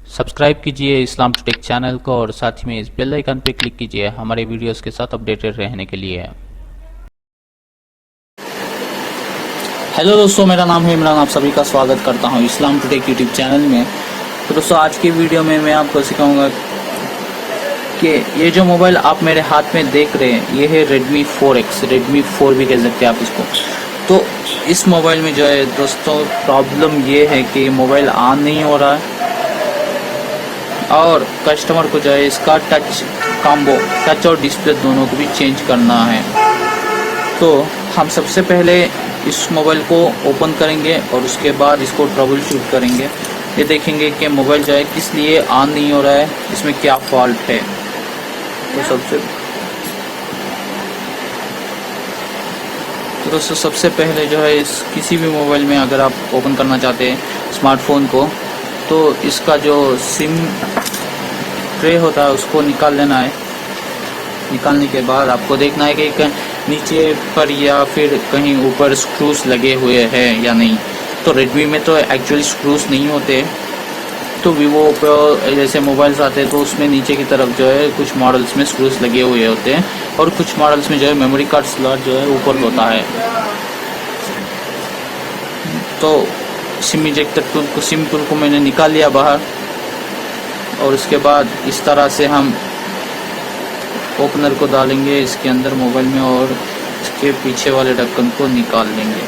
Subscribe कीजिए इस्लाम take channel को और साथ ही में इस बेल आइकन पर क्लिक कीजिए हमारे वीडियोस के साथ अपडेटेड रहने के लिए। हेलो दोस्तों, मेरा नाम है इमरान, आप सभी का स्वागत करता हूं इस्लाम टेक यूट्यूब चैनल में। तो दोस्तों, आज की वीडियो में मैं आपको सिखाऊंगा कि ये जो मोबाइल आप मेरे हाथ में देख रहे हैं ये है Redmi 4X, Redmi 4 भी कह सकते हैं आप इसको। तो इस मोबाइल में जो है दोस्तों प्रॉब्लम ये है कि मोबाइल ऑन नहीं हो रहा है और कस्टमर को जो है इसका टच और डिस्प्ले दोनों को भी चेंज करना है। तो हम सबसे पहले इस मोबाइल को ओपन करेंगे और उसके बाद इसको ट्रबल शूट करेंगे। ये देखेंगे कि मोबाइल जो है किस लिए ऑन नहीं हो रहा है, इसमें क्या फॉल्ट है। तो दोस्तों सबसे पहले जो है इस किसी भी मोबाइल में अगर आप ओपन करना चाहते हैं स्मार्टफोन को, तो इसका जो सिम ट्रे होता है उसको निकाल लेना है। निकालने के बाद आपको देखना है कि नीचे पर या फिर कहीं ऊपर स्क्रूज लगे हुए हैं या नहीं। तो रेडमी में तो एक्चुअली स्क्रूज नहीं होते, तो वीवो पे जैसे मोबाइल्स आते हैं तो उसमें नीचे की तरफ जो है कुछ मॉडल्स में स्क्रूज लगे हुए होते हैं और कुछ मॉडल्स में जो है मेमोरी कार्ड स्लॉट जो है ऊपर होता है। तो सिम इजेक्टर टूल को सिम टूल को मैंने निकाल लिया बाहर और उसके बाद इस तरह से हम ओपनर को डालेंगे इसके अंदर मोबाइल में और इसके पीछे वाले ढक्कन को निकाल लेंगे।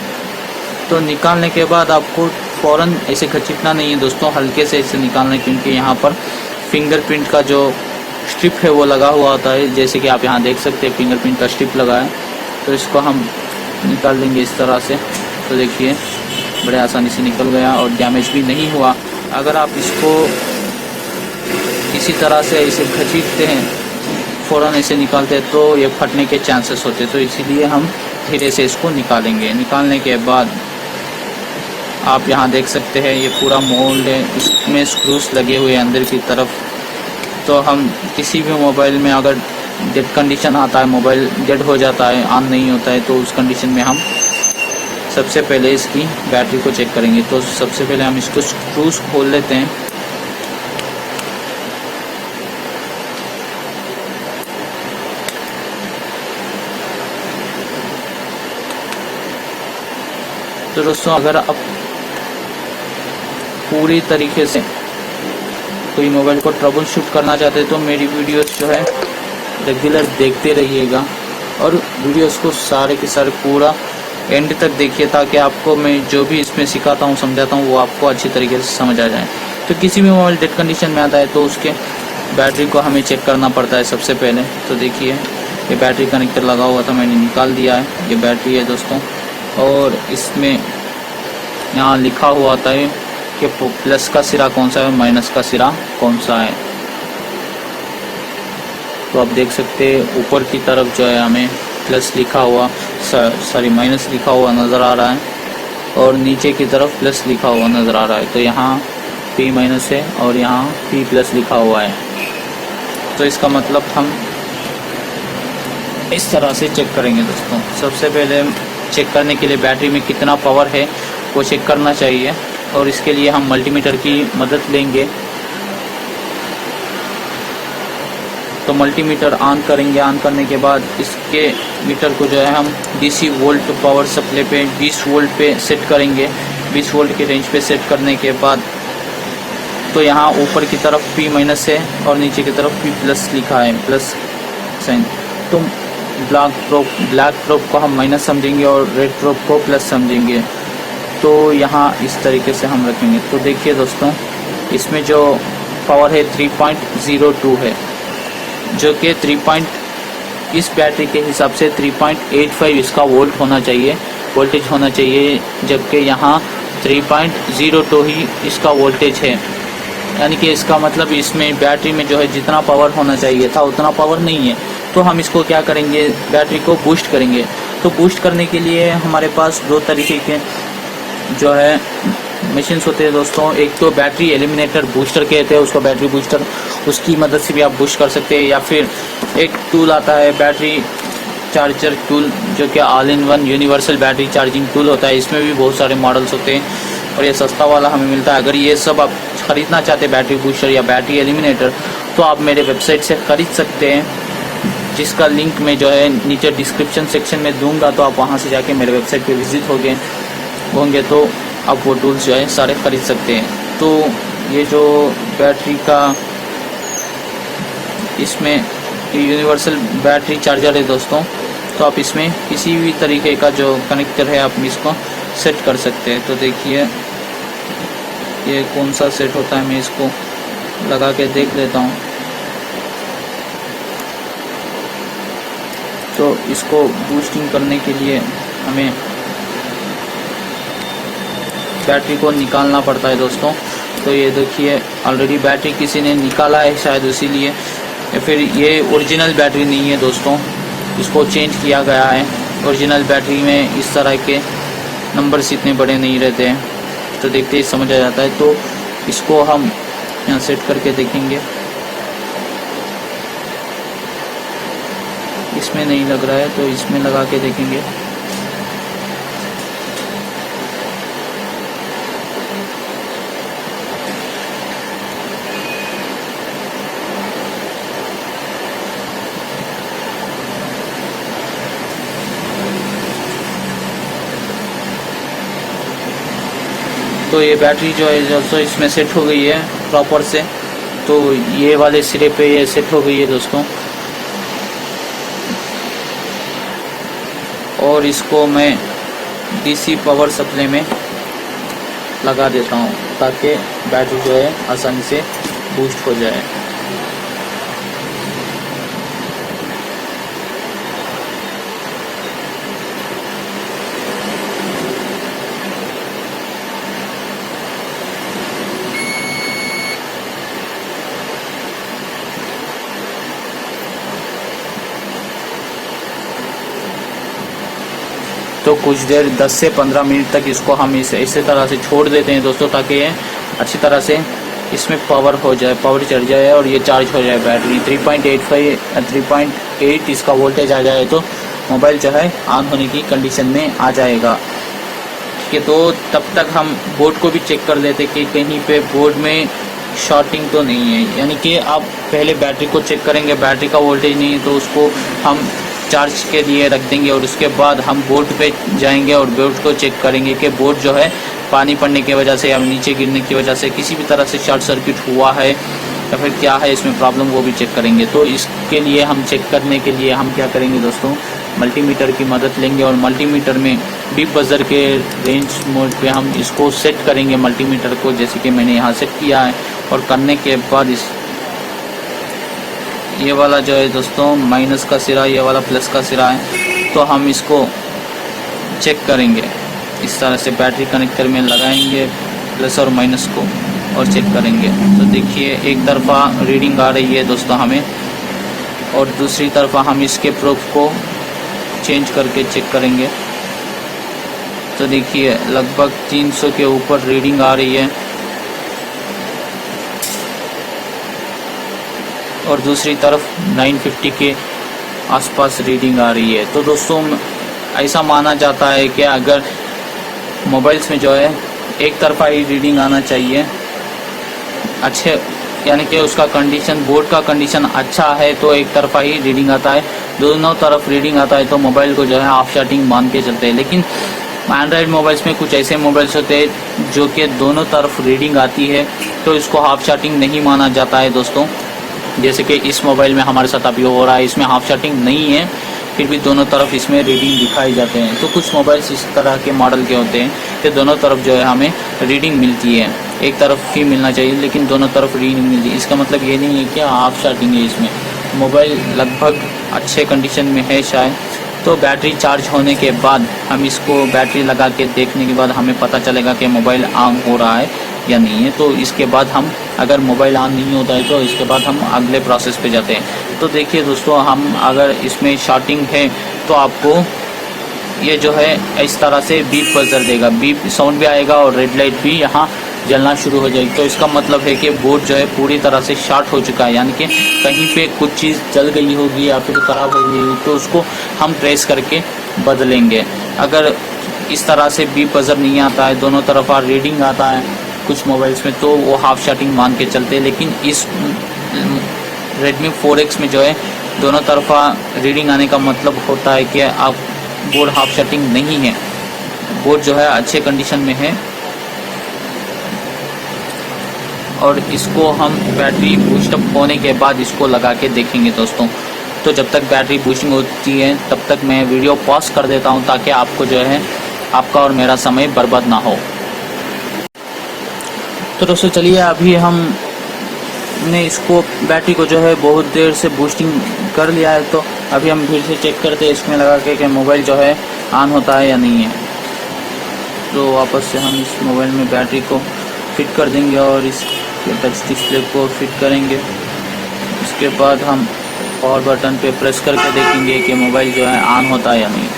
तो निकालने के बाद आपको फ़ौरन ऐसे खींचना नहीं है दोस्तों, हल्के से ऐसे निकालना है, क्योंकि यहाँ पर फिंगरप्रिंट का जो स्ट्रिप है वो लगा हुआ होता है। जैसे कि आप यहाँ देख सकते हैं फिंगरप्रिंट का स्ट्रिप लगा है। तो इसको हम निकाल लेंगे इस तरह से। तो देखिए बड़े आसानी से निकल गया और डैमेज भी नहीं हुआ। अगर आप इसको इसी तरह से ऐसे खींचते हैं, फ़ौरन ऐसे निकालते हैं तो ये फटने के चांसेस होते हैं। तो इसीलिए हम धीरे से इसको निकालेंगे। निकालने के बाद आप यहाँ देख सकते हैं ये पूरा मोल्ड है, इसमें स्क्रूज लगे हुए हैं अंदर की तरफ। तो हम किसी भी मोबाइल में अगर डेड कंडीशन आता है, मोबाइल डेड हो जाता है, ऑन नहीं होता है, तो उस कंडीशन में हम सबसे पहले इसकी बैटरी को चेक करेंगे। तो सबसे पहले हम इसको स्क्रूज खोल लेते हैं। तो दोस्तों अगर आप पूरी तरीके से कोई मोबाइल को ट्रबल शूट करना चाहते हैं तो मेरी वीडियोस जो है रेगुलर देखते रहिएगा और वीडियोस को सारे के सारे पूरा एंड तक देखिए, ताकि आपको मैं जो भी इसमें सिखाता हूँ समझाता हूँ वो आपको अच्छी तरीके से समझ आ जाए। तो किसी भी मोबाइल डेड कंडीशन में आता है तो उसके बैटरी को हमें चेक करना पड़ता है सबसे पहले। तो देखिए ये बैटरी कनेक्टर लगा हुआ था, मैंने निकाल दिया है। ये बैटरी है दोस्तों और इसमें यहाँ लिखा हुआ होता है कि प्लस का सिरा कौन सा है और माइनस का सिरा कौन सा है। तो आप देख सकते हैं ऊपर की तरफ जो है हमें प्लस लिखा हुआ माइनस लिखा हुआ नज़र आ रहा है और नीचे की तरफ प्लस लिखा हुआ नज़र आ रहा है। तो यहाँ P माइनस है और यहाँ P प्लस लिखा हुआ है। तो इसका मतलब हम इस तरह से चेक करेंगे दोस्तों। सबसे पहले चेक करने के लिए बैटरी में कितना पावर है वो चेक करना चाहिए और इसके लिए हम मल्टीमीटर की मदद लेंगे। तो मल्टीमीटर ऑन करेंगे। ऑन करने के बाद इसके मीटर को जो है हम DC वोल्ट पावर सप्लाई पे 20 वोल्ट पे सेट करेंगे। 20 वोल्ट की रेंज पे सेट करने के बाद तो यहाँ ऊपर की तरफ P माइनस है और नीचे की तरफ P प्लस लिखा है, प्लस साइन। तो ब्लैक प्रोब को हम माइनस समझेंगे और रेड प्रोब को प्लस समझेंगे। तो यहाँ इस तरीके से हम रखेंगे। तो देखिए दोस्तों इसमें जो पावर है 3.02 है, जो कि इस बैटरी के हिसाब से 3.85 इसका वोल्ट होना चाहिए, वोल्टेज होना चाहिए, जबकि यहाँ 3.02 ही इसका वोल्टेज है। यानी कि इसका मतलब इसमें बैटरी में जो है जितना पावर होना चाहिए था उतना पावर नहीं है। तो हम इसको क्या करेंगे, बैटरी को बूस्ट करेंगे। तो बूस्ट करने के लिए हमारे पास दो तरीके के जो है मशीन्स होते हैं दोस्तों। एक तो बैटरी एलिमिनेटर बूस्टर कहते हैं उसको, बैटरी बूस्टर, उसकी मदद से भी आप बूस्ट कर सकते हैं। या फिर एक टूल आता है बैटरी चार्जर टूल, जो कि all in one universal battery charging tool होता है। इसमें भी बहुत सारे मॉडल्स होते हैं। और ये सस्ता वाला हमें मिलता है। अगर ये सब आप ख़रीदना चाहते हैं बैटरी बूस्टर या बैटरी एलिमिनेटर, तो आप मेरे वेबसाइट से ख़रीद सकते हैं, जिसका लिंक मैं जो है नीचे डिस्क्रिप्शन सेक्शन में दूंगा। तो आप वहां से जाके मेरे वेबसाइट पे विजिट होंगे तो आप वो टूल्स जो है सारे ख़रीद सकते हैं। तो ये जो बैटरी का इसमें यूनिवर्सल बैटरी चार्जर है दोस्तों, तो आप इसमें किसी भी तरीके का जो कनेक्टर है आप इसको सेट कर सकते हैं। तो देखिए ये कौन सा सेट होता है, मैं इसको लगा के देख लेता हूँ। तो इसको बूस्टिंग करने के लिए हमें बैटरी को निकालना पड़ता है दोस्तों। तो ये देखिए ऑलरेडी बैटरी किसी ने निकाला है शायद इसीलिए, या फिर ये ओरिजिनल बैटरी नहीं है दोस्तों, इसको चेंज किया गया है। ओरिजिनल बैटरी में इस तरह के नंबर्स इतने बड़े नहीं रहते हैं, तो देखते ही समझ आ जाता है। तो इसको हम यहाँ सेट करके देखेंगे, इसमें नहीं लग रहा है तो इसमें लगा के देखेंगे। तो ये बैटरी जो है दोस्तों इसमें सेट हो गई है प्रॉपर से। तो ये वाले सिरे पे ये सेट हो गई है दोस्तों, और इसको मैं डीसी पावर सप्लाई में लगा देता हूँ ताकि बैटरी जो है आसानी से बूस्ट हो जाए। तो कुछ देर 10 से 15 मिनट तक इसको हम इसी तरह से छोड़ देते हैं दोस्तों, ताकि ये अच्छी तरह से इसमें पावर चढ़ जाए और ये चार्ज हो जाए। बैटरी 3.8 इसका वोल्टेज आ जाए तो मोबाइल जो है ऑन होने की कंडीशन में आ जाएगा। ठीक है, तो तब तक हम बोर्ड को भी चेक कर लेते कि कहीं पे बोर्ड में शॉर्टिंग तो नहीं है। यानी कि आप पहले बैटरी को चेक करेंगे, बैटरी का वोल्टेज नहीं है तो उसको हम चार्ज के लिए रख देंगे, और उसके बाद हम बोर्ड पे जाएंगे और बोर्ड को चेक करेंगे कि बोर्ड जो है पानी पड़ने की वजह से या नीचे गिरने की वजह से किसी भी तरह से शॉर्ट सर्किट हुआ है या फिर क्या है इसमें प्रॉब्लम, वो भी चेक करेंगे। तो इसके लिए हम चेक करने के लिए हम क्या करेंगे दोस्तों, मल्टीमीटर की मदद लेंगे और मल्टीमीटर में बीप बजर के रेंज मोड पे हम इसको सेट करेंगे मल्टीमीटर को, जैसे कि मैंने यहाँ सेट किया है। और करने के बाद ये वाला जो है दोस्तों माइनस का सिरा, ये वाला प्लस का सिरा है, तो हम इसको चेक करेंगे। इस तरह से बैटरी कनेक्टर में लगाएंगे प्लस और माइनस को और चेक करेंगे। तो देखिए एक तरफा रीडिंग आ रही है दोस्तों हमें, और दूसरी तरफा हम इसके प्रूफ को चेंज करके चेक करेंगे। तो देखिए लगभग 300 के ऊपर रीडिंग आ रही है, और दूसरी तरफ 950 के आसपास रीडिंग आ रही है। तो दोस्तों ऐसा माना जाता है कि अगर मोबाइल्स में जो है एक तरफा ही रीडिंग आना चाहिए अच्छे, यानी कि उसका कंडीशन, बोर्ड का कंडीशन अच्छा है तो एक तरफा ही रीडिंग आता है। दोनों तरफ रीडिंग आता है तो मोबाइल को जो है हाफ शॉर्टिंग मान के चलते हैं। लेकिन एंड्रॉयड मोबाइल्स में कुछ ऐसे मोबाइल्स होते हैं जो कि दोनों तरफ रीडिंग आती है, तो इसको हाफ शॉर्टिंग नहीं माना जाता है दोस्तों। जैसे कि इस मोबाइल में हमारे साथ अभी हो रहा है, इसमें हाफ शॉर्टिंग नहीं है, फिर भी दोनों तरफ इसमें रीडिंग दिखाई जाते हैं। तो कुछ मोबाइल्स इस तरह के मॉडल के होते हैं कि दोनों तरफ जो है हमें रीडिंग मिलती है, एक तरफ ही मिलना चाहिए लेकिन दोनों तरफ रीडिंग मिलती है। इसका मतलब ये नहीं है कि हाफ शॉर्टिंग है इसमें। मोबाइल लगभग अच्छे कंडीशन में है शायद। तो बैटरी चार्ज होने के बाद हम इसको बैटरी लगा के देखने के बाद हमें पता चलेगा कि मोबाइल ऑन हो रहा है या नहीं है। तो इसके बाद हम, अगर मोबाइल ऑन नहीं होता है तो इसके बाद हम अगले प्रोसेस पे जाते हैं। तो देखिए दोस्तों, हम अगर इसमें शॉर्टिंग है तो आपको ये जो है इस तरह से बीप बजर देगा, बीप साउंड भी आएगा और रेड लाइट भी यहाँ जलना शुरू हो जाएगी। तो इसका मतलब है कि बोर्ड जो है पूरी तरह से शॉर्ट हो चुका है, यानी कि कहीं पे कुछ चीज़ जल गई होगी या फिर ख़राब हो गई होगी, तो उसको हम ट्रेस करके बदलेंगे। अगर इस तरह से बीप बजर नहीं आता है, दोनों तरफा रीडिंग आता है कुछ मोबाइल्स में, तो वो हाफ शटिंग मान के चलते हैं। लेकिन इस Redmi 4X में जो है दोनों तरफा रीडिंग आने का मतलब होता है कि आप बोर्ड हाफ शटिंग नहीं है, बोर्ड जो है अच्छे कंडीशन में है। और इसको हम बैटरी बूस्टअप होने के बाद इसको लगा के देखेंगे दोस्तों। तो जब तक बैटरी बूस्टिंग होती है तब तक मैं वीडियो पॉज कर देता हूं, ताकि आपको जो है आपका और मेरा समय बर्बाद ना हो। तो दोस्तों चलिए, अभी हमने इसको बैटरी को जो है बहुत देर से बूस्टिंग कर लिया है, तो अभी हम फिर से चेक करते हैं इसमें लगा के कि मोबाइल जो है ऑन होता है या नहीं है। तो वापस से हम इस मोबाइल में बैटरी को फिट कर देंगे और इस टच डिस्प्ले को फिट करेंगे। इसके बाद हम पावर बटन पे प्रेस करके देखेंगे कि मोबाइल जो है ऑन होता है या नहीं।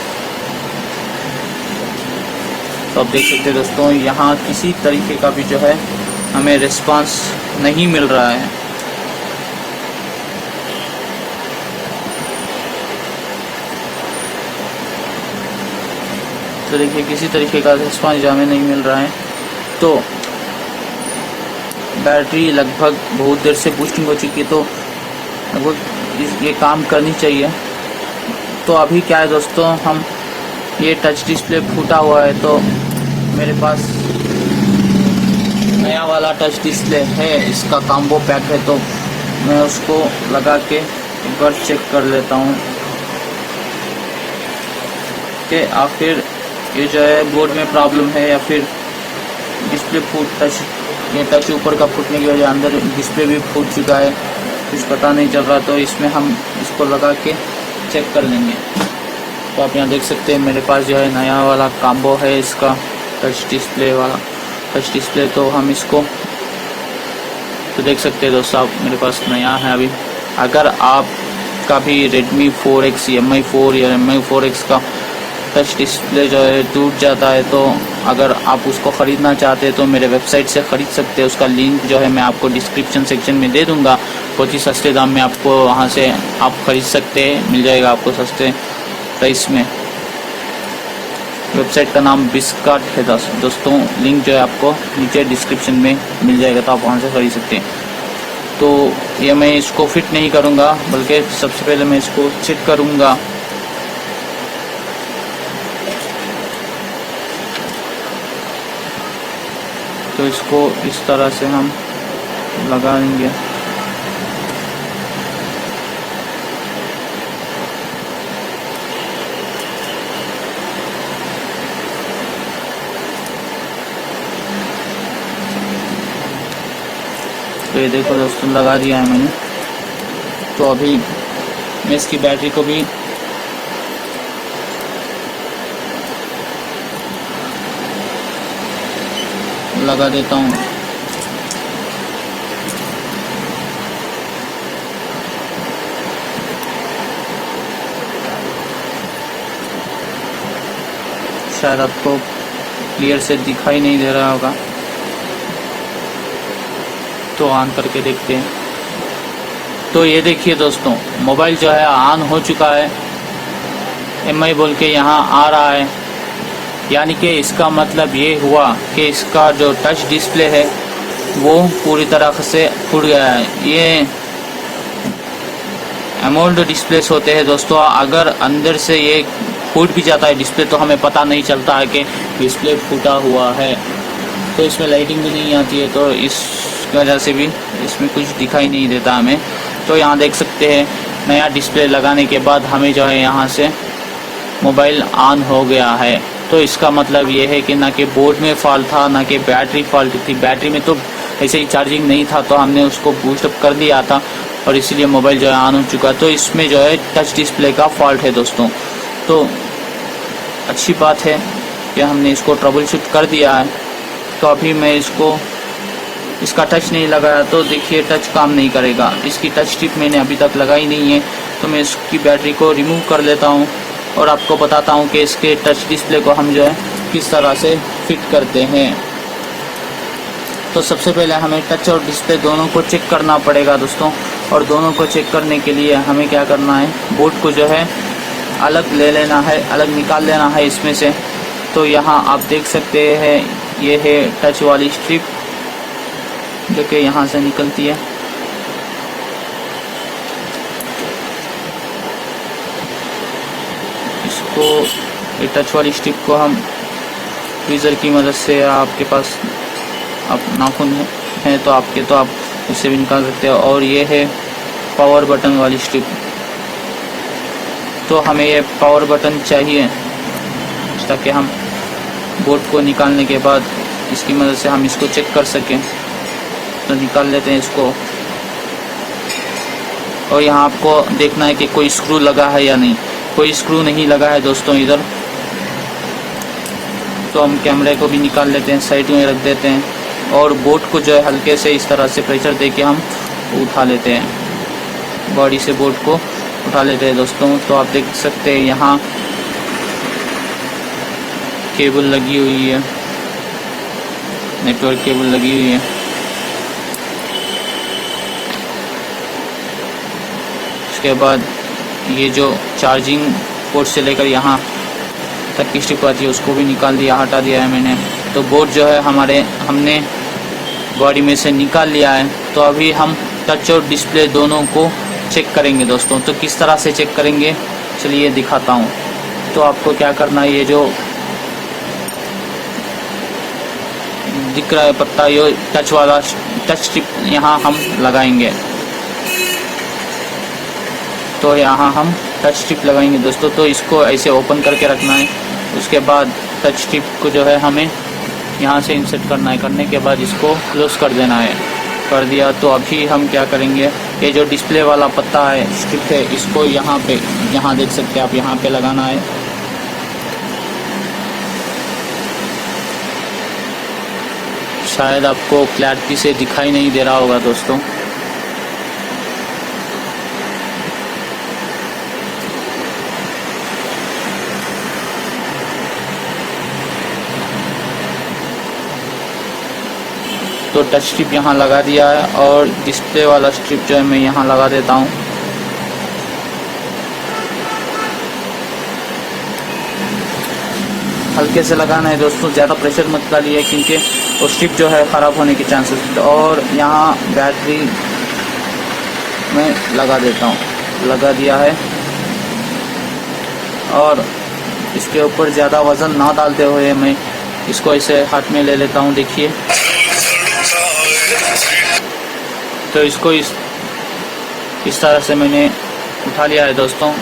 तो आप देख सकते हैं दोस्तों, यहाँ किसी तरीके का भी जो है हमें रिस्पांस नहीं मिल रहा है। तो देखिए किसी तरीके का रिस्पांस जो हमें नहीं मिल रहा है। तो बैटरी लगभग बहुत देर से बूस्टिंग हो चुकी है, तो लगभग ये काम करनी चाहिए। तो अभी क्या है दोस्तों, हम ये टच डिस्प्ले फूटा हुआ है, तो मेरे पास नया वाला टच डिस्प्ले है, इसका कॉम्बो पैक है, तो मैं उसको लगा के एक बार चेक कर लेता हूँ कि आखिर ये जो है बोर्ड में प्रॉब्लम है या फिर डिस्प्ले ये टच ऊपर का फूटने की वजह अंदर डिस्प्ले भी फूट चुका है, कुछ पता नहीं चल रहा। तो इसमें हम इसको लगा के चेक कर लेंगे। तो आप यहाँ देख सकते हैं मेरे पास जो है नया वाला कॉम्बो है, इसका टच डिस्प्ले वाला टच डिस्प्ले। तो हम इसको तो देख सकते हैं दोस्तों, आप मेरे पास नया है अभी। अगर आप का भी Redmi 4X MI 4 या MI 4X का टच डिस्प्ले जो है टूट जाता है, तो अगर आप उसको ख़रीदना चाहते हैं तो मेरे वेबसाइट से ख़रीद सकते हैं। उसका लिंक जो है मैं आपको डिस्क्रिप्शन सेक्शन में दे दूंगा। बहुत ही सस्ते दाम में आपको वहां से आप ख़रीद सकते हैं, मिल जाएगा आपको सस्ते प्राइस में। वेबसाइट का नाम बिस्काट है दोस्तों, लिंक जो है आपको नीचे डिस्क्रिप्शन में मिल जाएगा, तो आप वहाँ से खरीद सकते हैं। तो ये मैं इसको फिट नहीं करूँगा, बल्कि सबसे पहले मैं इसको चेक करूँगा। तो इसको इस तरह से हम लगा देंगे। तो ये देखो दोस्तों, लगा दिया है मैंने। तो अभी मैं इसकी बैटरी को भी लगा देता हूँ। शायद आपको क्लियर से दिखाई नहीं दे रहा होगा, तो ऑन करके देखते हैं। तो ये देखिए दोस्तों, मोबाइल जो है ऑन हो चुका है, MI बोल के यहाँ आ रहा है। यानी कि इसका मतलब ये हुआ कि इसका जो टच डिस्प्ले है वो पूरी तरह से फूट गया है। ये एमोल्ड डिस्प्लेस होते हैं दोस्तों, अगर अंदर से ये फूट भी जाता है डिस्प्ले तो हमें पता नहीं चलता है कि डिस्प्ले फूटा हुआ है। तो इसमें लाइटिंग भी नहीं आती है, तो इस वजह से भी इसमें कुछ दिखाई नहीं देता हमें। तो यहाँ देख सकते हैं नया डिस्प्ले लगाने के बाद हमें जो है यहाँ से मोबाइल ऑन हो गया है। तो इसका मतलब ये है कि ना कि बोर्ड में फॉल्ट था, ना कि बैटरी फॉल्ट थी। बैटरी में तो ऐसे ही चार्जिंग नहीं था, तो हमने उसको बूस्टअप कर दिया था और इसीलिए मोबाइल जो है ऑन हो चुका। तो इसमें जो है टच डिस्प्ले का फॉल्ट है दोस्तों। तो अच्छी बात है कि हमने इसको ट्रबल शूट कर दिया है। तो अभी मैं इसका टच नहीं लगाया, तो देखिए टच काम नहीं करेगा। इसकी टच टिप मैंने अभी तक लगाई नहीं है, तो मैं इसकी बैटरी को रिमूव कर लेता हूँ और आपको बताता हूँ कि इसके टच डिस्प्ले को हम जो है किस तरह से फिट करते हैं। तो सबसे पहले हमें टच और डिस्प्ले दोनों को चेक करना पड़ेगा दोस्तों। और दोनों को चेक करने के लिए हमें क्या करना है, बोर्ड को जो है अलग ले लेना है, अलग निकाल लेना है इसमें से। तो यहाँ आप देख सकते हैं ये है टच वाली स्ट्रिप जो कि यहाँ से निकलती है। इसको ये टच वाली स्ट्रिप को हम ट्वीज़र की मदद से, आपके पास आप नाखून है तो आप उससे भी निकाल सकते हो। और ये है पावर बटन वाली स्ट्रिप। तो हमें ये पावर बटन चाहिए ताकि हम बोर्ड को निकालने के बाद इसकी मदद से हम इसको चेक कर सकें। तो निकाल लेते हैं इसको। और यहाँ आपको देखना है कि कोई स्क्रू लगा है या नहीं। कोई स्क्रू नहीं लगा है दोस्तों इधर। तो हम कैमरे को भी निकाल लेते हैं, साइड में रख देते हैं और बोर्ड को जो है हल्के से इस तरह से प्रेशर देके हम उठा लेते हैं, बॉडी से बोर्ड को उठा लेते हैं दोस्तों। तो आप देख सकते हैं यहाँ केबल लगी हुई है, नेटवर्क केबल लगी हुई है। उसके बाद ये जो चार्जिंग पोर्ट से लेकर यहाँ तक की स्ट्रिप आती है उसको भी निकाल दिया, हटा दिया है मैंने। तो बोर्ड जो है हमने बॉडी में से निकाल लिया है। तो अभी हम टच और डिस्प्ले दोनों को चेक करेंगे दोस्तों। तो किस तरह से चेक करेंगे चलिए दिखाता हूँ। तो आपको क्या करना है, ये जो दिख रहा है पत्ता, ये टच वाला टच स्ट्रिप यहाँ हम लगाएंगे। तो यहाँ हम टच स्ट्रिप लगाएंगे दोस्तों। तो इसको ऐसे ओपन करके रखना है। उसके बाद टच स्ट्रिप को जो है हमें यहाँ से इंसर्ट करना है। करने के बाद इसको क्लोज कर देना है। कर दिया। तो अभी हम क्या करेंगे, ये जो डिस्प्ले वाला पत्ता है, स्ट्रिप है, इसको यहाँ पे, यहाँ देख सकते हैं आप, यहाँ पे लगाना है। शायद आपको क्लैरिटी से दिखाई नहीं दे रहा होगा दोस्तों। तो टच स्ट्रिप यहाँ लगा दिया है और डिस्प्ले वाला स्ट्रिप जो है मैं यहाँ लगा देता हूँ। हल्के से लगाना है दोस्तों, ज़्यादा प्रेशर मत डालिए क्योंकि वो स्ट्रिप जो है ख़राब होने के चांसेस। और यहाँ बैटरी में लगा देता हूँ, लगा दिया है। और इसके ऊपर ज़्यादा वज़न ना डालते हुए मैं इसको ऐसे हाथ में ले लेता हूँ। देखिए, तो इसको इस तरह से मैंने उठा लिया है दोस्तों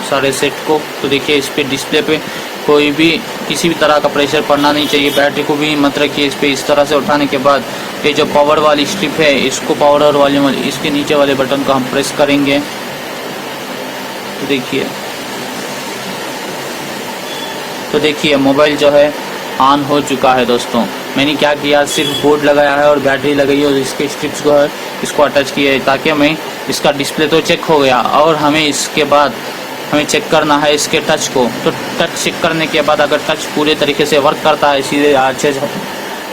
सारे सेट को। तो देखिए, इस पे डिस्प्ले पे कोई भी किसी भी तरह का प्रेशर पड़ना नहीं चाहिए। बैटरी को भी मत रखिए इस पे। इस तरह से उठाने के बाद ये जो पावर वाली स्ट्रिप है, इसको पावर वाली इसके नीचे वाले बटन को हम प्रेस करेंगे। तो देखिए मोबाइल जो है ऑन हो चुका है दोस्तों। मैंने क्या किया, सिर्फ बोर्ड लगाया है और बैटरी लगाई और इसके स्ट्रिप्स को है इसको अटैच किया है ताकि मैं इसका डिस्प्ले तो चेक हो गया। और हमें इसके बाद हमें चेक करना है इसके टच को। तो टच चेक करने के बाद अगर टच पूरे तरीके से वर्क करता है सीधे अच्छे से,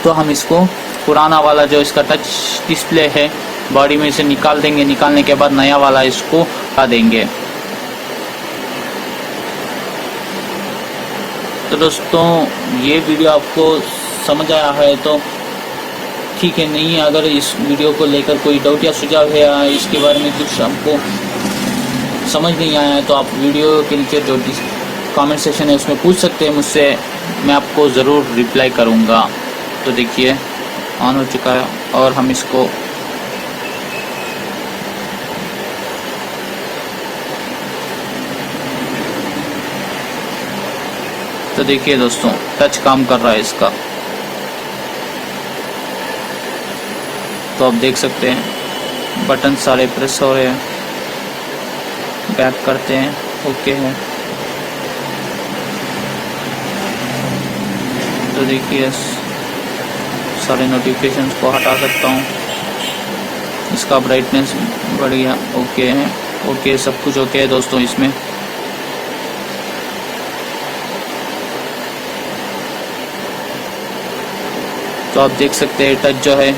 तो हम इसको पुराना वाला जो इसका टच डिस्प्ले है बॉडी में से निकाल देंगे। निकालने के बाद नया वाला इसको लगा देंगे। तो दोस्तों ये वीडियो आपको समझ आया है तो ठीक है, नहीं अगर इस वीडियो को लेकर कोई डाउट या सुझाव है या इसके बारे में कुछ आपको समझ नहीं आया है तो आप वीडियो के नीचे जो कमेंट सेक्शन है उसमें पूछ सकते हैं मुझसे, मैं आपको ज़रूर रिप्लाई करूँगा। तो देखिए ऑन हो चुका है और हम इसको तो देखिए दोस्तों टच काम कर रहा है इसका। तो आप देख सकते हैं बटन सारे प्रेस हो रहे हैं। बैक करते हैं, ओके है। तो देखिए सारे नोटिफिकेशंस को हटा सकता हूँ। इसका ब्राइटनेस बढ़िया ओके है। ओके, सब कुछ ओके है दोस्तों इसमें। तो आप देख सकते हैं टच जो है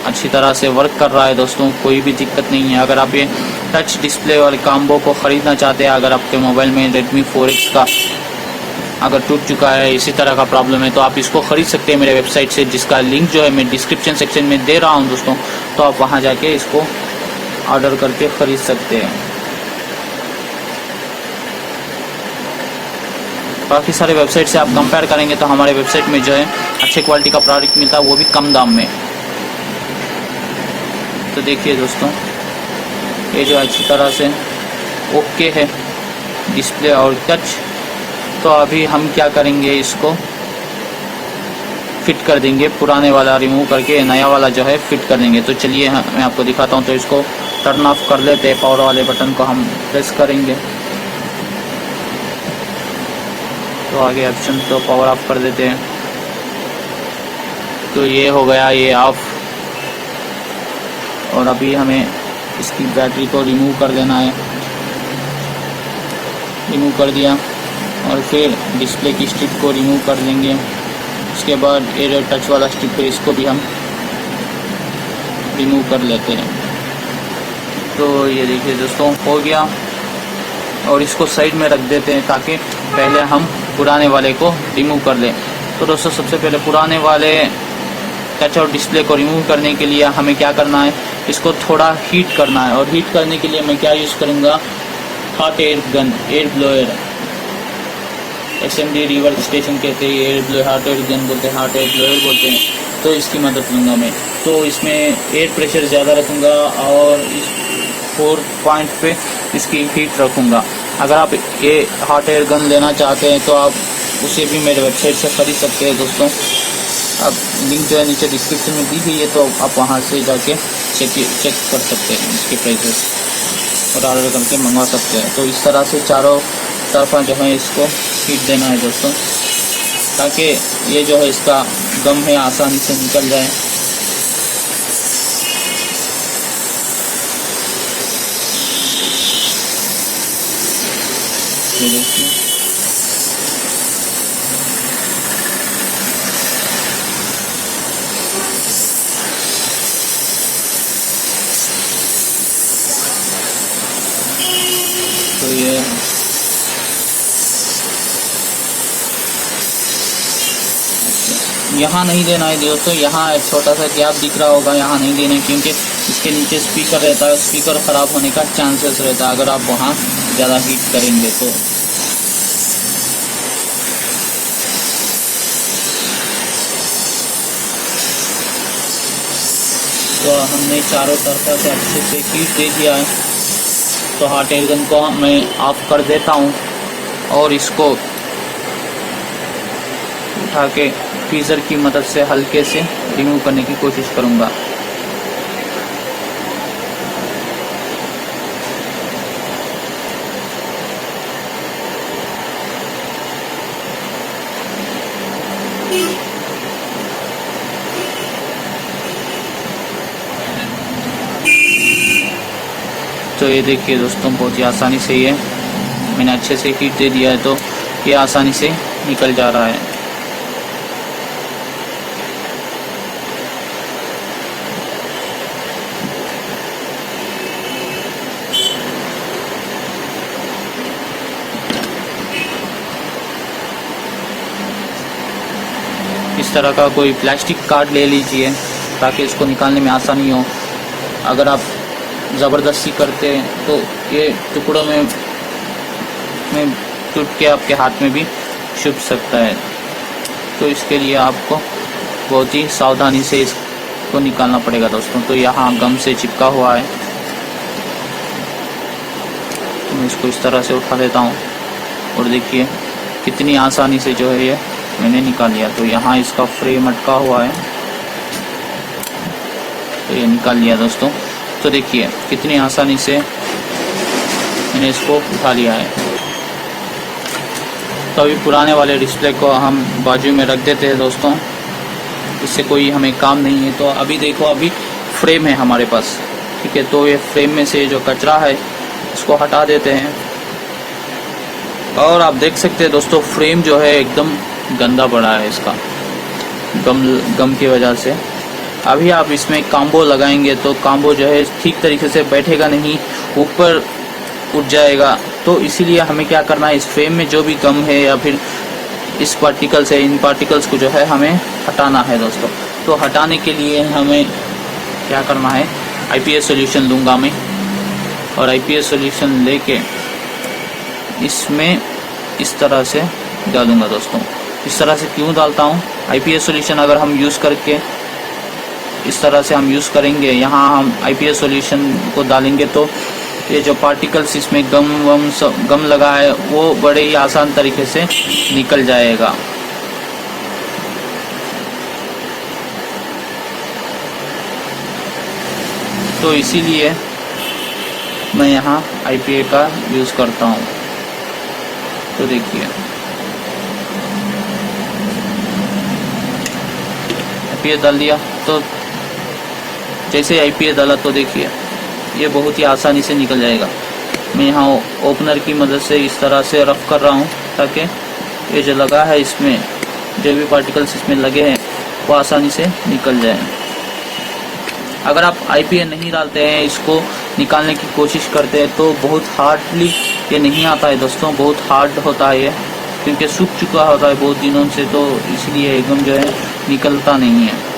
अच्छी तरह से वर्क कर रहा है दोस्तों, कोई भी दिक्कत नहीं है। अगर आप ये टच डिस्प्ले वाले कॉम्बो को ख़रीदना चाहते हैं, अगर आपके मोबाइल में Redmi 4X का अगर टूट चुका है, इसी तरह का प्रॉब्लम है, तो आप इसको ख़रीद सकते हैं मेरे वेबसाइट से, जिसका लिंक जो है मैं डिस्क्रिप्शन सेक्शन में दे रहा हूँ दोस्तों। तो आप वहाँ जाके इसको ऑर्डर करके ख़रीद सकते हैं। बाकी सारे वेबसाइट से आप कंपेयर करेंगे तो हमारे वेबसाइट में जो है अच्छे क्वालिटी का प्रोडक्ट मिलता है, वो भी कम दाम में। तो देखिए दोस्तों, ये जो अच्छी तरह से ओके है डिस्प्ले और टच। तो अभी हम क्या करेंगे, इसको फिट कर देंगे, पुराने वाला रिमूव करके नया वाला जो है फिट कर देंगे। तो चलिए मैं आपको दिखाता हूँ। तो इसको टर्न ऑफ कर लेते हैं, पावर वाले बटन को हम प्रेस करेंगे तो आगे ऑप्शन तो पावर ऑफ कर देते हैं। तो ये हो गया ये ऑफ। और अभी हमें इसकी बैटरी को रिमूव कर देना है। रिमूव कर दिया और फिर डिस्प्ले की स्ट्रिप को रिमूव कर देंगे। उसके बाद एयर टच वाला स्ट्रिप है, इसको भी हम रिमूव कर लेते हैं। तो ये देखिए दोस्तों, हो गया। और इसको साइड में रख देते हैं ताकि पहले हम पुराने वाले को रिमूव कर लें। तो दोस्तों, सबसे पहले पुराने वाले टच और डिस्प्ले को रिमूव करने के लिए हमें क्या करना है, इसको थोड़ा हीट करना है। और हीट करने के लिए मैं क्या यूज़ करूँगा, hot air gun, air blower, SMD reverse station कहते हैं, air blower, hot air gun बोलते हैं, हॉट एयर ब्लोअर बोलते हैं। तो इसकी मदद लूँगा मैं। तो इसमें एयर प्रेशर ज़्यादा रखूँगा और इस 4 पॉइंट पे इसकी हीट रखूँगा। अगर आप ये हॉट एयर गन लेना चाहते हैं तो आप उसे भी मेरे वेबसाइट से ख़रीद सकते हैं दोस्तों। अब लिंक जो है नीचे डिस्क्रिप्शन में दी गई है, तो आप वहाँ से जाके चेक कर सकते हैं इसके प्राइसेस और ऑर्डर करके मंगवा सकते हैं। तो इस तरह से चारों तरफा जो है इसको हीट देना है दोस्तों, ताकि ये जो है इसका गम है आसानी से निकल जाए। ये देखिए, तो ये यहाँ नहीं देना है दोस्तों। यहाँ एक छोटा सा गैप दिख रहा होगा, यहाँ नहीं देना है, क्योंकि इसके नीचे स्पीकर रहता है। स्पीकर ख़राब होने का चांसेस रहता है अगर आप वहाँ ज़्यादा हीट करेंगे तो। हमने चारों तरफा से अच्छे से हीट दे दिया है। तो हॉट एयर गन को मैं ऑफ कर देता हूँ और इसको उठा के फ्रीज़र की मदद से हल्के से रिमूव करने की कोशिश करूँगा। तो ये देखिए दोस्तों, बहुत ही आसानी से ये मैंने अच्छे से हीट दे दिया है, तो ये आसानी से निकल जा रहा है। इस तरह का कोई प्लास्टिक कार्ड ले लीजिए ताकि इसको निकालने में आसानी हो। अगर आप ज़बरदस्ती करते हैं तो ये टुकड़ों में टूट के आपके हाथ में भी छुप सकता है। तो इसके लिए आपको बहुत ही सावधानी से इसको निकालना पड़ेगा दोस्तों। तो यहाँ गम से चिपका हुआ है, तो मैं इसको इस तरह से उठा लेता हूँ और देखिए कितनी आसानी से जो है ये मैंने निकाल लिया। तो यहाँ इसका फ्रेम अटका हुआ है, तो ये निकाल लिया दोस्तों। तो देखिए कितनी आसानी से मैंने इसको उठा लिया है। तो अभी पुराने वाले डिस्प्ले को हम बाजू में रख देते हैं दोस्तों, इससे कोई हमें काम नहीं है। तो अभी देखो, अभी फ्रेम है हमारे पास, ठीक है। तो ये फ्रेम में से जो कचरा है इसको हटा देते हैं। और आप देख सकते हैं दोस्तों, फ्रेम जो है एकदम गंदा पड़ा है इसका गम की वजह से। अभी आप इसमें काम्बो लगाएंगे तो काम्बो जो है ठीक तरीके से बैठेगा नहीं, ऊपर उठ जाएगा। तो इसीलिए हमें क्या करना है, इस फ्रेम में जो भी गम है या फिर इस पार्टिकल्स है, इन पार्टिकल्स को जो है हमें हटाना है दोस्तों। तो हटाने के लिए हमें क्या करना है, आईपीएस सॉल्यूशन लूँगा मैं, और आईपीएस सॉल्यूशन लेके इसमें इस तरह से डालूँगा दोस्तों। इस तरह से क्यों डालता हूँ, आईपीएस सॉल्यूशन अगर हम यूज़ करके इस तरह से हम यूज़ करेंगे, यहाँ हम आईपीएस सॉल्यूशन को डालेंगे तो ये जो पार्टिकल्स इसमें गम लगा है वो बड़े ही आसान तरीके से निकल जाएगा। तो इसीलिए मैं यहाँ आईपीए का यूज़ करता हूँ। तो देखिए आईपीए डाल दिया, तो जैसे आईपीए डाला तो देखिए ये बहुत ही आसानी से निकल जाएगा। मैं यहाँ ओपनर की मदद से इस तरह से रफ कर रहा हूँ ताकि ये जो लगा है इसमें जो भी पार्टिकल्स इसमें लगे हैं वो आसानी से निकल जाए। अगर आप आईपीए नहीं डालते हैं, इसको निकालने की कोशिश करते हैं तो बहुत हार्डली ये नहीं आता है दोस्तों, बहुत हार्ड होता है ये, क्योंकि सूख चुका होता है बहुत दिनों से, तो इसलिए एकदम जो है निकलता नहीं है।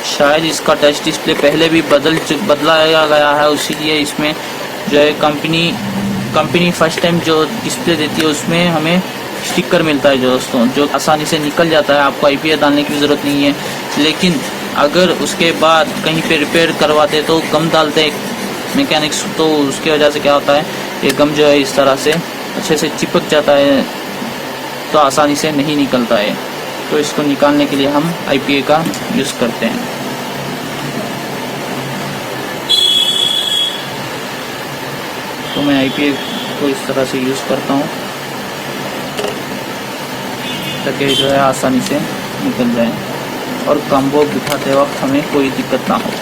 शायद इसका टच डिस्प्ले पहले भी बदलाया गया है, इसीलिए इसमें जो है कंपनी फर्स्ट टाइम जो डिस्प्ले देती है उसमें हमें स्टिकर मिलता है दोस्तों, जो आसानी से निकल जाता है, आपको आईपीए डालने की ज़रूरत नहीं है। लेकिन अगर उसके बाद कहीं पे रिपेयर करवाते तो गम डालते मैकेनिक्स, तो उसकी वजह से क्या होता है, ये गम जो है इस तरह से अच्छे से चिपक जाता है, तो आसानी से नहीं निकलता है। तो इसको निकालने के लिए हम आईपीए का यूज़ करते हैं। तो मैं आईपीए को इस तरह से यूज़ करता हूँ ताकि जो है आसानी से निकल जाए और कॉम्बो बिठाते वक्त हमें कोई दिक्कत ना हो।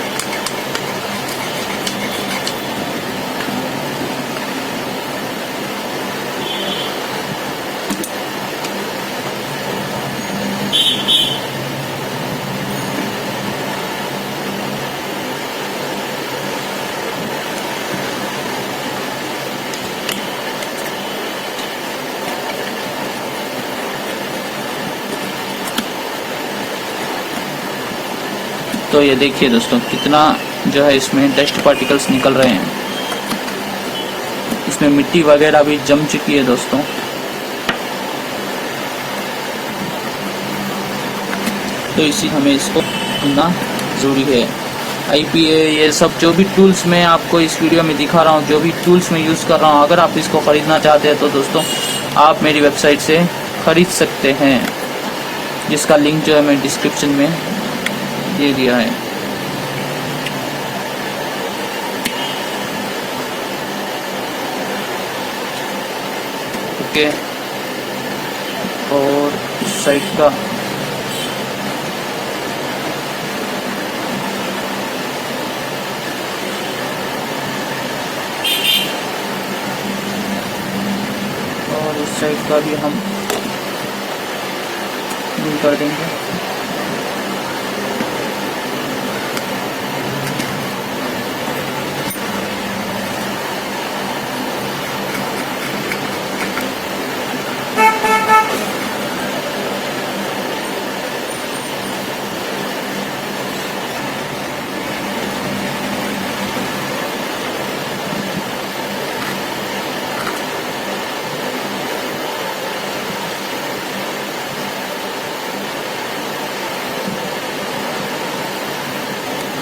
तो ये देखिए दोस्तों कितना जो है इसमें डस्ट पार्टिकल्स निकल रहे हैं, इसमें मिट्टी वगैरह भी जम चुकी है दोस्तों। तो इसी हमें इसको ढूंढना ज़रूरी है। आईपीए ये सब जो भी टूल्स मैं आपको इस वीडियो में दिखा रहा हूँ, जो भी टूल्स मैं यूज़ कर रहा हूँ, अगर आप इसको ख़रीदना चाहते हैं तो दोस्तों आप मेरी वेबसाइट से ख़रीद सकते हैं, जिसका लिंक जो है मैं डिस्क्रिप्शन में दे दिया है। ओके, और इस साइड का और इस साइड का भी हम कर देंगे।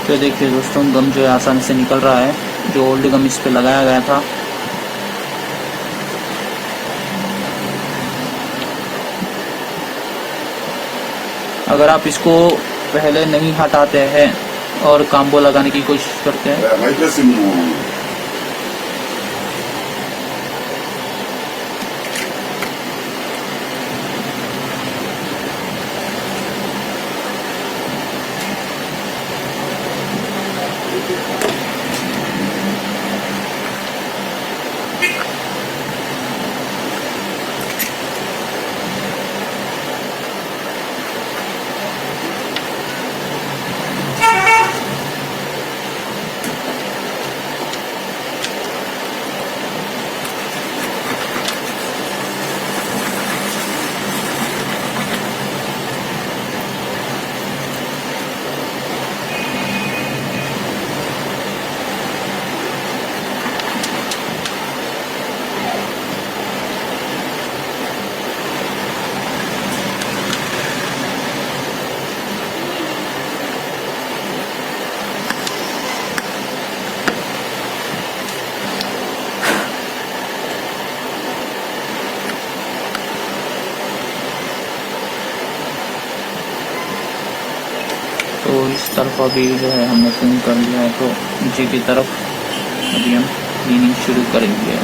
तो देखिए दोस्तों गम जो है आसानी से निकल रहा है, जो ओल्ड गम इस पे लगाया गया था। अगर आप इसको पहले नहीं हटाते हैं और कॉम्बो लगाने की कोशिश करते हैं तरफ अभी जो है हमने क्लीन कर लिया है, तो नीचे की तरफ अभी हम क्लीनिंग शुरू करेंगे।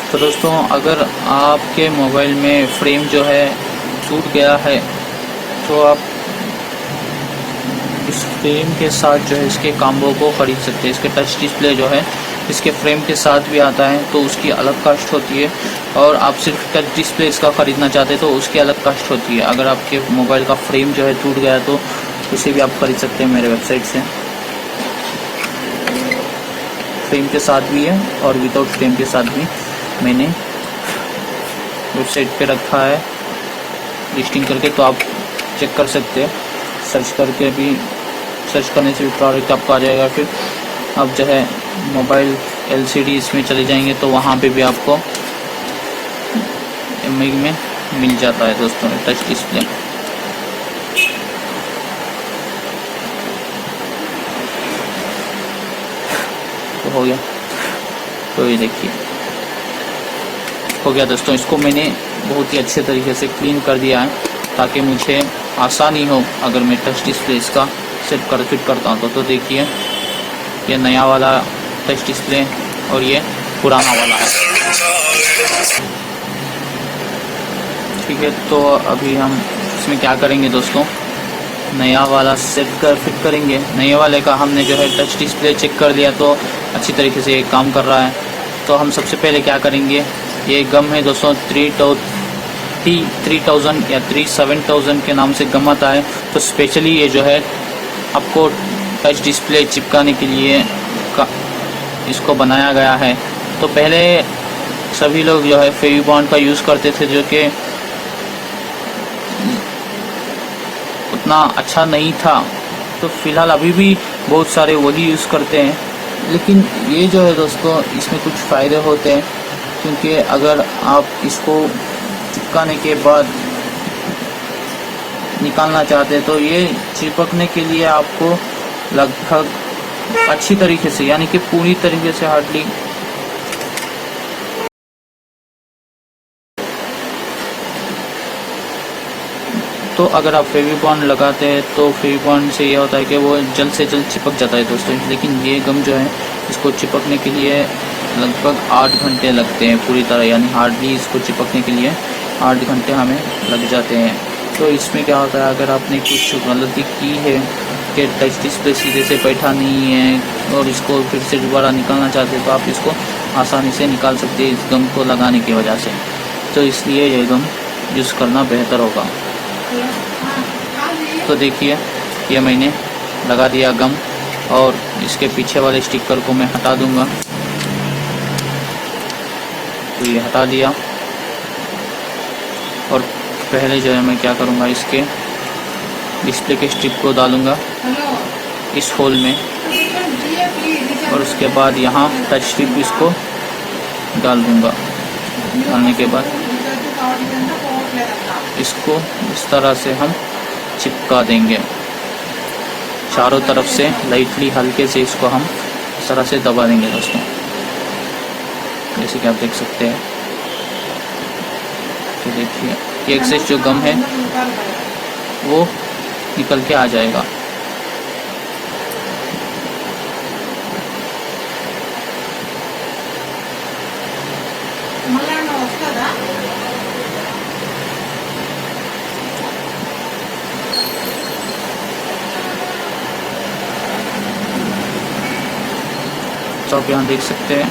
तो दोस्तों, अगर आपके मोबाइल में फ्रेम जो है टूट गया है, तो आप इस फ्रेम के साथ जो है इसके कॉम्बो को खरीद सकते हैं। इसके टच डिस्प्ले जो है इसके फ्रेम के साथ भी आता है, तो उसकी अलग कास्ट होती है। और आप सिर्फ टच डिस्प्ले इसका ख़रीदना चाहते हैं तो उसकी अलग कास्ट होती है। अगर आपके मोबाइल का फ्रेम जो है टूट गया तो उसे भी आप खरीद सकते हैं मेरे वेबसाइट से। फ्रेम के साथ भी है और विदाउट फ्रेम के साथ भी मैंने वेबसाइट पे रखा है लिस्टिंग करके, तो आप चेक कर सकते हैं। सर्च करके भी, सर्च करने से भी प्रोडक्ट आपको आ जाएगा। फिर आप जो है मोबाइल LCD इसमें चले जाएंगे तो वहाँ पे भी आपको MI में मिल जाता है दोस्तों टच डिस्प्ले। तो हो गया, तो ये देखिए हो गया दोस्तों। इसको मैंने बहुत ही अच्छे तरीके से क्लीन कर दिया है ताकि मुझे आसानी हो अगर मैं टच डिस्प्ले इसका फिट करता हूँ। तो देखिए, ये नया वाला टच डिस्प्ले और ये पुराना वाला है। ठीक है, तो अभी हम इसमें क्या करेंगे दोस्तों, नया वाला फिट करेंगे। नए वाले का हमने जो है टच डिस्प्ले चेक कर लिया तो अच्छी तरीके से ये काम कर रहा है। तो हम सबसे पहले क्या करेंगे, ये गम है दोस्तों 3000 या 7000 के नाम से गम आता है। तो स्पेशली ये जो है आपको टच डिस्प्ले चिपकाने के लिए इसको बनाया गया है। तो पहले सभी लोग जो है फेविबॉन्ड का यूज़ करते थे, जो कि उतना अच्छा नहीं था। तो फिलहाल अभी भी बहुत सारे वही यूज़ करते हैं, लेकिन ये जो है दोस्तों इसमें कुछ फ़ायदे होते हैं। क्योंकि अगर आप इसको चिपकाने के बाद निकालना चाहते हैं तो ये चिपकने के लिए आपको लगभग अच्छी तरीके से, यानी कि पूरी तरीके से हार्डली तो अगर आप फेविबॉन्ड लगाते हैं तो फेविबॉन्ड से ये होता है कि वो जल्द से जल्द चिपक जाता है दोस्तों। लेकिन ये गम जो है इसको चिपकने के लिए लगभग 8 घंटे लगते हैं पूरी तरह, यानी हार्डली इसको चिपकने के लिए 8 घंटे हमें लग जाते हैं। तो इसमें क्या होता है, अगर आपने कुछ गलती की है कि टच डिस्प्ले सीधे से बैठा नहीं है और इसको फिर से दोबारा निकालना चाहते हैं, तो आप इसको आसानी से निकाल सकते हैं इस गम को लगाने की वजह से। तो इसलिए ये गम यूज़ करना बेहतर होगा। तो देखिए, ये मैंने लगा दिया गम और इसके पीछे वाले स्टिकर को मैं हटा दूंगा। तो ये हटा दिया और पहले जो है मैं क्या करूँगा, इसके डिस्प्ले के स्ट्रिप को डालूँगा इस होल में और उसके बाद यहाँ टच स्ट्रिप इसको डाल दूँगा। डालने के बाद इसको इस तरह से हम चिपका देंगे चारों तरफ से, लाइटली हल्के से इसको हम इस तरह से दबा देंगे दोस्तों, जैसे कि आप देख सकते हैं। तो देखिए, एक से जो गम है वो निकल के आ जाएगा। तो आप यहाँ देख सकते हैं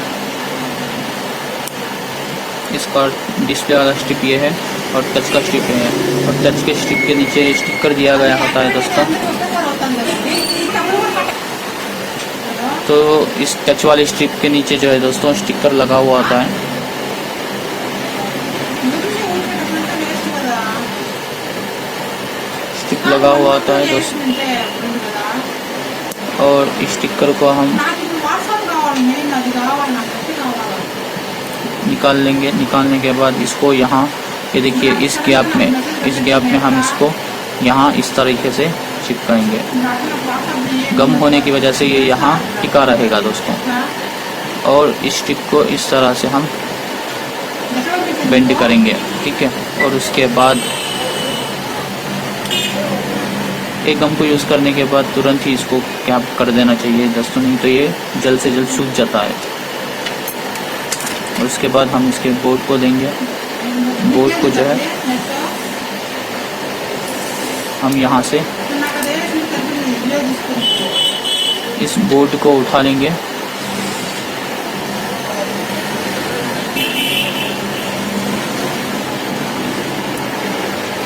इसका डिस्प्ले वाला स्ट्रिप ये है और टच का स्ट्रिप है, और टच के स्ट्रिप के नीचे स्टिकर दिया गया होता है दोस्तों। तो इस टच वाले स्ट्रिप के नीचे जो है दोस्तों स्टिकर लगा हुआ होता है। लगा हुआ आता है दोस्तों, और स्टिकर को हम निकाल लेंगे। निकालने के बाद इसको यहाँ ये देखिए इस गैप में हम इसको यहाँ इस तरीके से चिपकाएंगे। गम होने की वजह से ये यहाँ टिका रहेगा दोस्तों। और इस स्टिक को इस तरह से हम बेंड करेंगे, ठीक है। और उसके बाद एक गम को यूज़ करने के बाद तुरंत ही इसको कैप कर देना चाहिए दोस्तों, नहीं तो ये जल्द से जल्द सूख जाता है। और उसके बाद हम इसके बोर्ड को देंगे। बोर्ड को जो है हम यहाँ से इस बोर्ड को उठा लेंगे।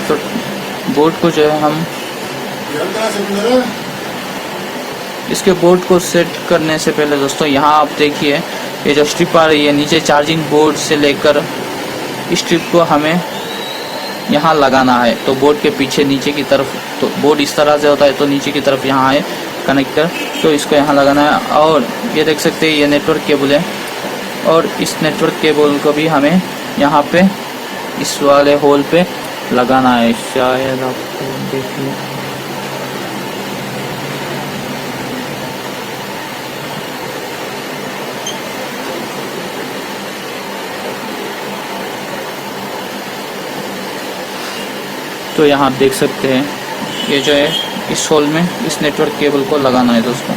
तो बोर्ड को जो है हम इसके बोर्ड को सेट करने से पहले दोस्तों यहाँ आप देखिए ये जो स्ट्रिप आ रही है नीचे चार्जिंग बोर्ड से लेकर स्ट्रिप को हमें यहाँ लगाना है। तो बोर्ड के पीछे नीचे की तरफ, तो बोर्ड इस तरह से होता है तो नीचे की तरफ यहाँ है कनेक्टर, तो इसको यहाँ लगाना है। और ये देख सकते हैं ये नेटवर्क केबल है, और इस नेटवर्क केबल को भी हमें यहाँ पे इस वाले होल पे लगाना है। शायद आपको देखिए तो यहाँ आप देख सकते हैं ये जो है इस होल में इस नेटवर्क केबल को लगाना है दोस्तों।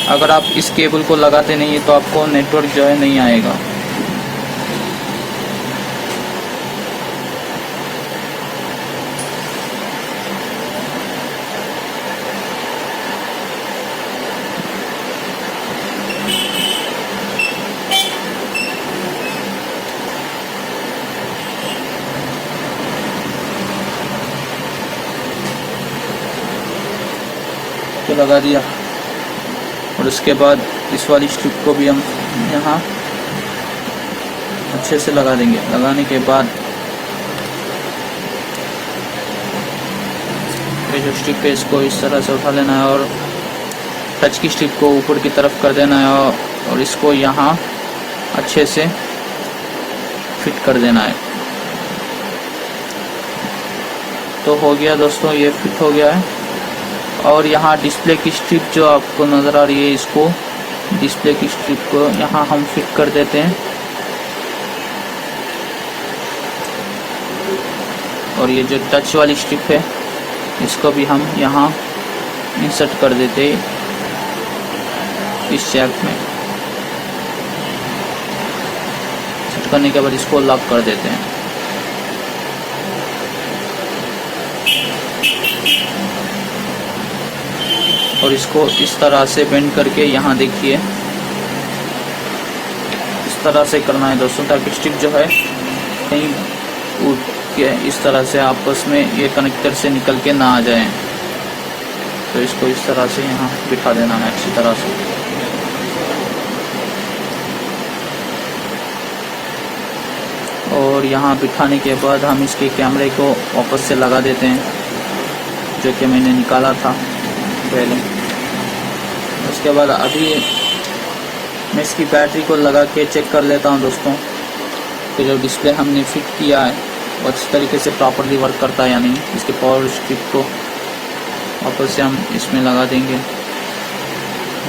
अगर आप इस केबल को लगाते नहीं है तो आपको नेटवर्क जो है नहीं आएगा। तो लगा दिया, और उसके बाद इस वाली स्ट्रिप को भी हम यहाँ अच्छे से लगा देंगे। लगाने के बाद ये जो स्ट्रिप है इसको इस तरह से उठा लेना है और टच की स्ट्रिप को ऊपर की तरफ कर देना है, और इसको यहाँ अच्छे से फिट कर देना है। तो हो गया दोस्तों, ये फिट हो गया है। और यहाँ डिस्प्ले की स्ट्रिप जो आपको नज़र आ रही है, इसको डिस्प्ले की स्ट्रिप को यहाँ हम फिट कर देते हैं। और ये जो टच वाली स्ट्रिप है इसको भी हम यहाँ इंसर्ट कर देते हैं इस जैक में। सेट करने के बाद इसको लॉक कर देते हैं। और इसको इस तरह से बेंड करके यहाँ देखिए इस तरह से करना है दोस्तों, ताकि स्ट्रिप जो है कहीं उठ के इस तरह से आपस में ये कनेक्टर से निकल के ना आ जाए। तो इसको इस तरह से यहाँ बिठा देना है अच्छी तरह से। और यहाँ बिठाने के बाद हम इसके कैमरे को वापस से लगा देते हैं, जो कि मैंने निकाला था पहले। उसके बाद अभी मैं इसकी बैटरी को लगा के चेक कर लेता हूं दोस्तों कि जो डिस्प्ले हमने फिट किया है वो अच्छी तरीके से प्रॉपरली वर्क करता है या नहीं। इसके पावर स्ट्रिप को वापस से हम इसमें लगा देंगे।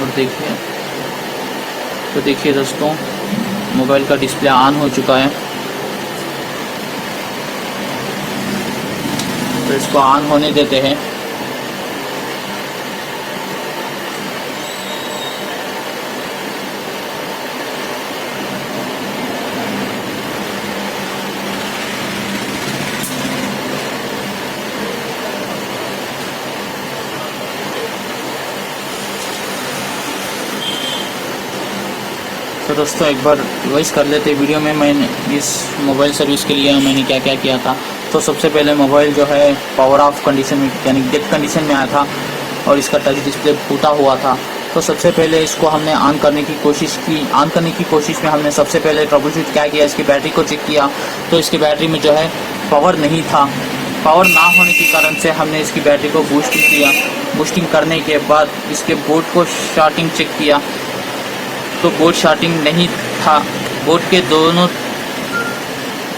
और देखिए दोस्तों मोबाइल का डिस्प्ले ऑन हो चुका है। तो इसको ऑन होने देते हैं। तो दोस्तों एक बार रिवाइज कर लेते हैं वीडियो में मैंने इस मोबाइल सर्विस के लिए मैंने क्या क्या किया था। तो सबसे पहले मोबाइल जो है पावर ऑफ कंडीशन में यानी डेड कंडीशन में आया था और इसका टच डिस्प्ले फूटा हुआ था। तो सबसे पहले इसको हमने ऑन करने की कोशिश की। ऑन करने की कोशिश में हमने सबसे पहले ट्रबल शूट क्या किया, इसकी बैटरी को चेक किया। तो इसकी बैटरी में जो है पावर नहीं था, पावर ना होने के कारण से हमने इसकी बैटरी को बूस्टिंग किया। बूस्टिंग करने के बाद इसके बोर्ड को शार्टिंग चेक किया तो बोर्ड शार्टिंग नहीं था। बोर्ड के दोनों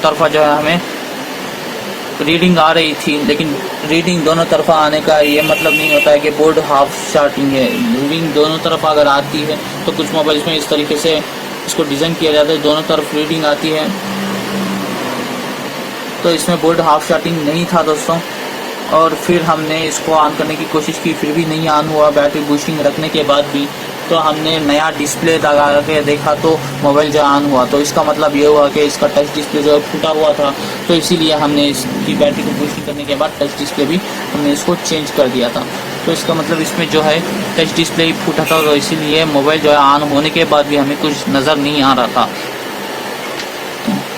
तरफा जो है हमें रीडिंग आ रही थी, लेकिन रीडिंग दोनों तरफा आने का ये मतलब नहीं होता है कि बोर्ड हाफ शार्टिंग है। रीडिंग दोनों तरफ अगर आती है तो कुछ मोबाइल्स में इस तरीके से इसको डिज़ाइन किया जाता है, दोनों तरफ रीडिंग आती है। तो इसमें बोर्ड हाफ शार्टिंग नहीं था दोस्तों। और फिर हमने इसको ऑन करने की कोशिश की, फिर भी नहीं ऑन हुआ बैटरी बूस्टिंग रखने के बाद भी। तो हमने नया डिस्प्ले लगा के देखा तो मोबाइल जो ऑन हुआ। तो इसका मतलब ये हुआ कि इसका टच डिस्प्ले जो फूटा हुआ था, तो इसीलिए हमने इसकी बैटरी को बूस्टिंग करने के बाद टच डिस्प्ले भी हमने इसको चेंज कर दिया था। तो इसका मतलब इसमें जो है टच डिस्प्ले ही फूटा था, तो इसीलिए मोबाइल जो है ऑन होने के बाद भी हमें कुछ नज़र नहीं आ रहा था।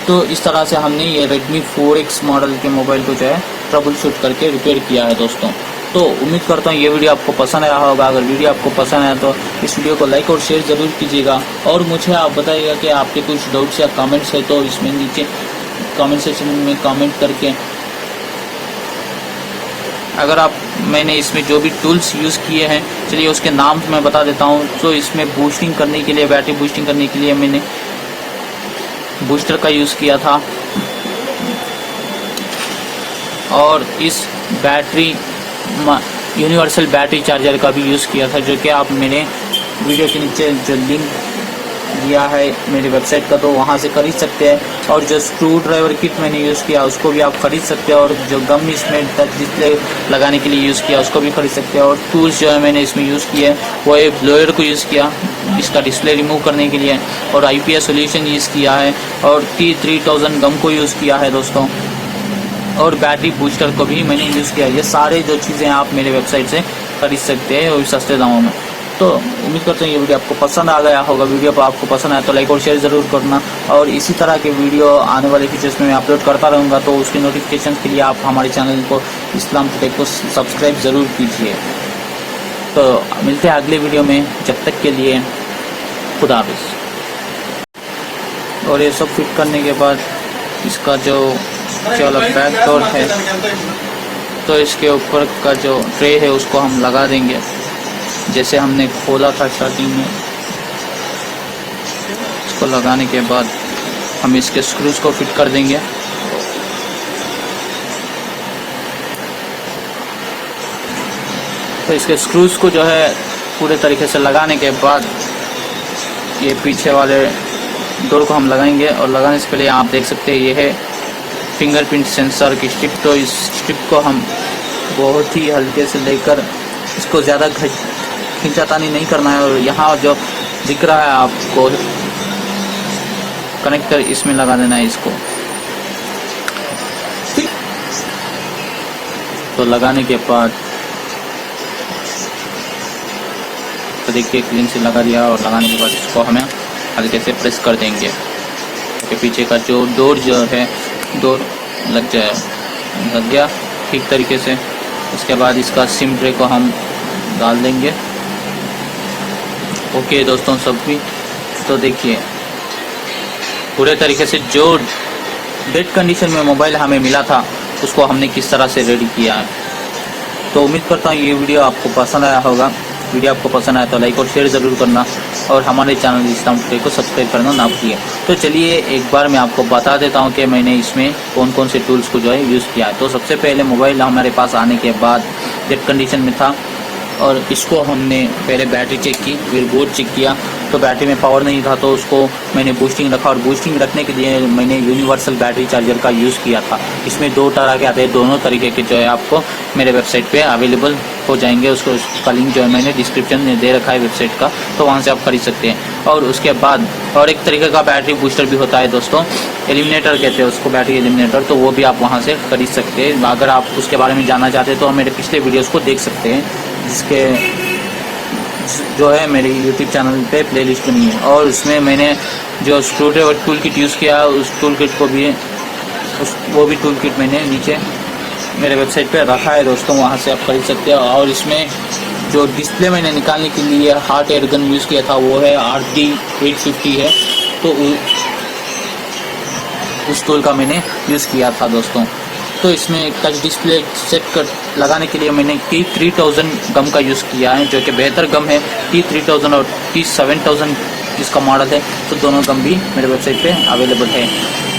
तो इस तरह से हमने ये Redmi 4X मॉडल के मोबाइल को जो है ट्रबल शूट करके रिपेयर किया है दोस्तों। तो उम्मीद करता हूँ ये वीडियो आपको पसंद आया होगा। अगर वीडियो आपको पसंद आया तो इस वीडियो को लाइक और शेयर ज़रूर कीजिएगा। और मुझे आप बताइएगा कि आपके कुछ डाउट्स या कमेंट्स है तो इसमें नीचे कमेंट सेक्शन में कमेंट करके, अगर आप मैंने इसमें जो भी टूल्स यूज़ किए हैं, चलिए उसके नाम मैं बता देता हूँ। तो इसमें बूस्टिंग करने के लिए, बैटरी बूस्टिंग करने के लिए मैंने बूस्टर का यूज़ किया था। और इस बैटरी यूनिवर्सल बैटरी चार्जर का भी यूज़ किया था, जो कि आप मेरे वीडियो के नीचे जो लिंक दिया है मेरी वेबसाइट का, तो वहाँ से खरीद सकते हैं। और जो स्क्रू ड्राइवर किट मैंने यूज़ किया उसको भी आप खरीद सकते हैं। और जो गम इसमें टच डिस्प्ले लगाने के लिए यूज़ किया उसको भी खरीद सकते हैं। और टूल्स जो है मैंने इसमें यूज़ किए वो एक ब्लोअर को यूज़ किया इसका डिस्प्ले रिमूव करने के लिए, और IPS सोल्यूशन यूज़ किया है, और T3000 गम को यूज़ किया है दोस्तों, और बैटरी बूस्टर को भी मैंने यूज़ किया। ये सारे जो चीज़ें आप मेरे वेबसाइट से खरीद सकते हैं वो सस्ते दामों में। तो उम्मीद करते हैं ये वीडियो आपको पसंद आ गया होगा। वीडियो पर आपको पसंद आया तो लाइक और शेयर ज़रूर करना। और इसी तरह के वीडियो आने वाले फीचर्स में मैं अपलोड करता रहूँगा, तो उसकी नोटिफिकेशन के लिए आप हमारे चैनल को इस्लाम टुडे को सब्सक्राइब ज़रूर कीजिए। तो मिलते हैं अगले वीडियो में, जब तक के लिए खुदा हाफिज़। और ये सब फिट करने के बाद इसका जो बैक डोर है, तो इसके ऊपर का जो ट्रे है उसको हम लगा देंगे जैसे हमने खोला था स्टार्टिंग में। इसको लगाने के बाद हम इसके स्क्रूज को फिट कर देंगे। तो इसके स्क्रूज को जो है पूरे तरीके से लगाने के बाद ये पीछे वाले डोर को हम लगाएंगे। और लगाने से पहले आप देख सकते हैं ये है फिंगरप्रिंट सेंसर की स्ट्रिप। तो इस स्ट्रिप को हम बहुत ही हल्के से लेकर इसको ज़्यादा खींचातानी नहीं करना है। और यहाँ जो दिख रहा है आपको कनेक्टर, इसमें लगा देना है इसको। तो लगाने के बाद तो देखिए क्लीन से लगा दिया। और लगाने के बाद इसको हमें हल्के से प्रेस कर देंगे कि पीछे का जो डोर जो है डोर लग गया ठीक तरीके से। उसके बाद इसका सिम ट्रे को हम डाल देंगे। ओके दोस्तों सब भी, तो देखिए पूरे तरीके से जो डेड कंडीशन में मोबाइल हमें मिला था उसको हमने किस तरह से रेडी किया है। तो उम्मीद करता हूँ ये वीडियो आपको पसंद आया होगा। वीडियो आपको पसंद आया तो लाइक और शेयर ज़रूर करना, और हमारे चैनल इस्लाम टुडे को सब्सक्राइब करना ना भूलिए। तो चलिए एक बार मैं आपको बता देता हूँ कि मैंने इसमें कौन कौन से टूल्स को जो है यूज़ किया है। तो सबसे पहले मोबाइल हमारे पास आने के बाद डेड कंडीशन में था, और इसको हमने पहले बैटरी चेक की, फिर बोर्ड चेक किया। तो बैटरी में पावर नहीं था तो उसको मैंने बूस्टिंग रखा, और बूस्टिंग रखने के लिए मैंने यूनिवर्सल बैटरी चार्जर का यूज़ किया था। इसमें दो तरह के आते हैं, दोनों तरीके के जो है आपको मेरे वेबसाइट पे अवेलेबल हो जाएंगे। उसका लिंक जो है मैंने डिस्क्रिप्शन में दे रखा है वेबसाइट का, तो वहाँ से आप खरीद सकते हैं। और उसके बाद और एक तरीके का बैटरी बूस्टर भी होता है दोस्तों, एलिमिनेटर कहते हैं उसको, बैटरी एलिमिनेटर। तो वो भी आप वहाँ से खरीद सकते हैं। अगर आप उसके बारे में जानना चाहते हैं तो मेरे पिछले वीडियोज़ को देख सकते हैं, जिसके जो है मेरे YouTube चैनल पे प्लेलिस्ट बनी है। और उसमें मैंने जो screw driver tool kit use किया उस टूल किट को भी वो भी टूल किट मैंने नीचे मेरे वेबसाइट पे रखा है दोस्तों, वहाँ से आप खरीद सकते हैं। और इसमें जो डिस्प्ले मैंने निकालने के लिए हार्ट एयर गन यूज़ किया था वो है RD850 है। तो उस टूल का मैंने यूज़ किया था दोस्तों। तो इसमें टच डिस्प्ले सेट कर लगाने के लिए मैंने T3000 गम का यूज़ किया है, जो कि बेहतर गम है। T3000 और T7000 इसका मॉडल है, तो दोनों गम भी मेरे वेबसाइट पे अवेलेबल है।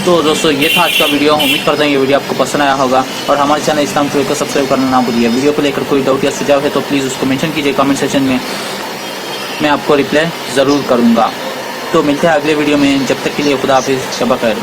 तो दोस्तों ये था आज का वीडियो। उम्मीद करता हूँ ये वीडियो आपको पसंद आया होगा, और हमारे चैनल इस्लाम टूडे को सब्सक्राइब करना ना भूलिए। वीडियो को लेकर कोई डाउट या सुझाव है तो प्लीज़ उसको मेंशन कीजिए कमेंट सेक्शन में, मैं आपको रिप्लाई ज़रूर करूँगा। तो मिलते हैं अगले वीडियो में, जब तक के लिए खुदा हाफिज़, शब खैर।